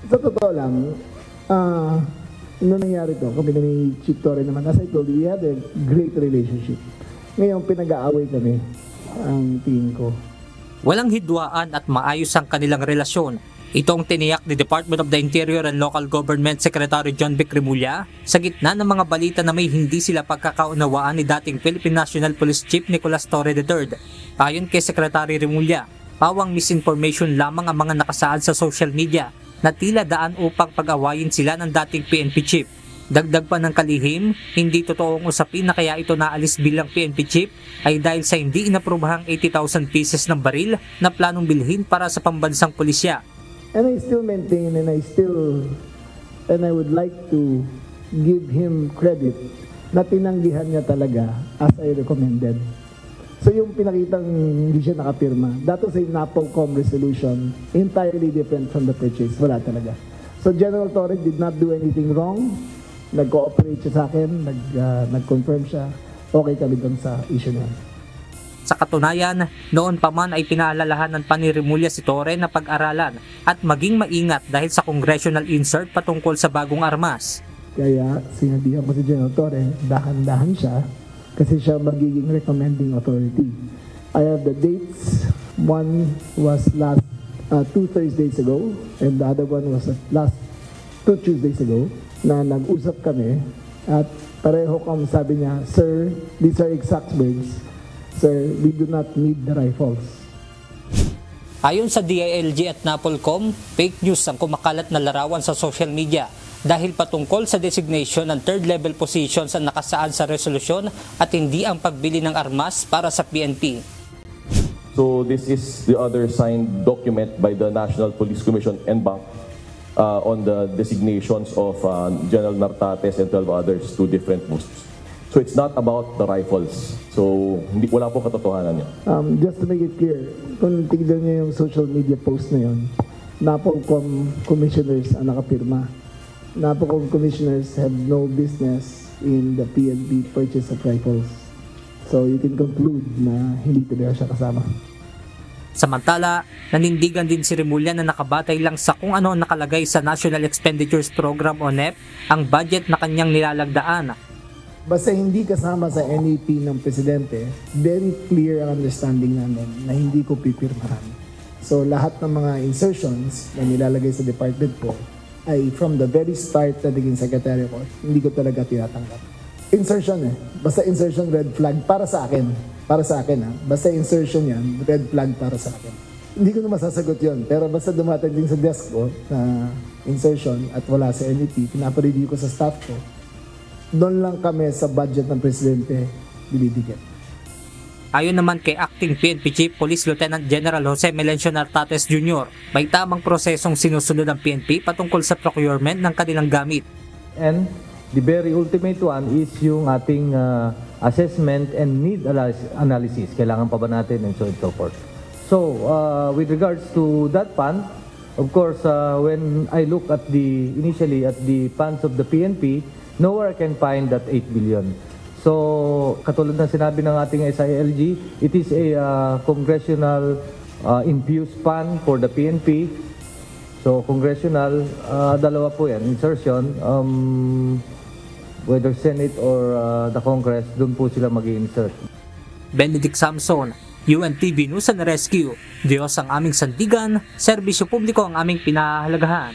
Sa totoo lang, nung nangyari to, kami na ni Chief Torre naman, as I told you, we had a great relationship. Ngayon, pinag-aaway kami, ang tingin ko. Walang hidwaan at maayos ang kanilang relasyon. Ito ang tiniyak ni Department of the Interior and Local Government Secretary John Vic Remulla sa gitna ng mga balita na may hindi sila pagkakaunawaan ni dating Philippine National Police Chief Nicolas Torre III. Ayon kay Secretary Remulla, pawang misinformation lamang ang mga nakasaad sa social media na tila daan upang pag-awayin sila ng dating PNP Chief. Dagdag pa ng kalihim, hindi totoong usapin na kaya ito naalis bilang PNP Chief ay dahil sa hindi inaprobahang 80,000 pieces ng baril na planong bilhin para sa pambansang pulisya. And I still maintain and I would like to give him credit na tinanggihan niya talaga as I recommended. So yung pinakitang hindi siya nakapirma, that was a NAPOLCOM resolution, entirely different from the purchase. Wala talaga. So General Torre did not do anything wrong. Nag-cooperate siya sa akin, nag-confirm siya. Okay kami doon sa issue na yan. Sa katunayan, noon pa man ay pinaalalahanan pa ni Remulla si Torre na pag-aralan at maging maingat dahil sa congressional insert patungkol sa bagong armas. Kaya sinabihan ko si General Torre, dahan-dahan siya kasi siya magiging recommending authority. I have the dates. One was last 2 Thursdays ago and the other one was last 2 Tuesdays ago na nag-usap kami at pareho kami sabi niya, Sir, these are exact words. Sir, we do not need the rifles. Ayon sa DILG at NAPOLCOM, fake news ang kumakalat na larawan sa social media dahil patungkol sa designation ng third level positions ang nakasaad sa resolusyon at hindi ang pagbili ng armas para sa PNP. So this is the other signed document by the National Police Commission and Bank on the designations of General Nartates and 12 others to different posts. So it's not about the rifles. So wala po katotohanan niya. Just to make it clear, kung tignan niyo yung social media post na yun, NAPOLCOM commissioners ang nakapirma. NAPOLCOM commissioners have no business in the PNP purchase of rifles. So you can conclude na hindi talaga siya kasama. Samantala, nanindigan din si Remulla na nakabatay lang sa kung ano nakalagay sa National Expenditures Program o NEP ang budget na kanyang nilalagdaan. Basta hindi kasama sa NEP ng Presidente, very clear ang understanding namin na hindi ko pipirmahan. So lahat ng mga insertions na nilalagay sa department ko ay from the very start na naging secretary ko, hindi ko talaga tinatanggap. Insertion basta insertion red flag para sa akin. Para sa akin basta insertion yan, red flag para sa akin. Hindi ko na masasagot yon, pero basta dumating din sa desk ko na insertion at wala sa NEP, pinapareview ko sa staff ko, doon lang kami sa budget ng Presidente binibigyan. Ayon naman kay Acting PNP Chief Police Lieutenant General Jose Melencio Nartates Jr., may tamang prosesong sinusunod ng PNP patungkol sa procurement ng kanilang gamit. And the very ultimate one is yung ating assessment and need analysis. Kailangan pa ba natin and so and so forth. So, with regards to that fund, of course, when I look at initially at the funds of the PNP, nowhere I can find that 8 billion. So, katulad ng sinabi ng ating SILG, it is a congressional infused fund for the PNP. So, congressional, dalawa po yan, insertion, whether Senate or the Congress, doon po sila mag-i-insert. Benedict Samson, UNTV News and Rescue. Diyos ang aming sandigan, serbisyo publiko ang aming pinahahalagahan.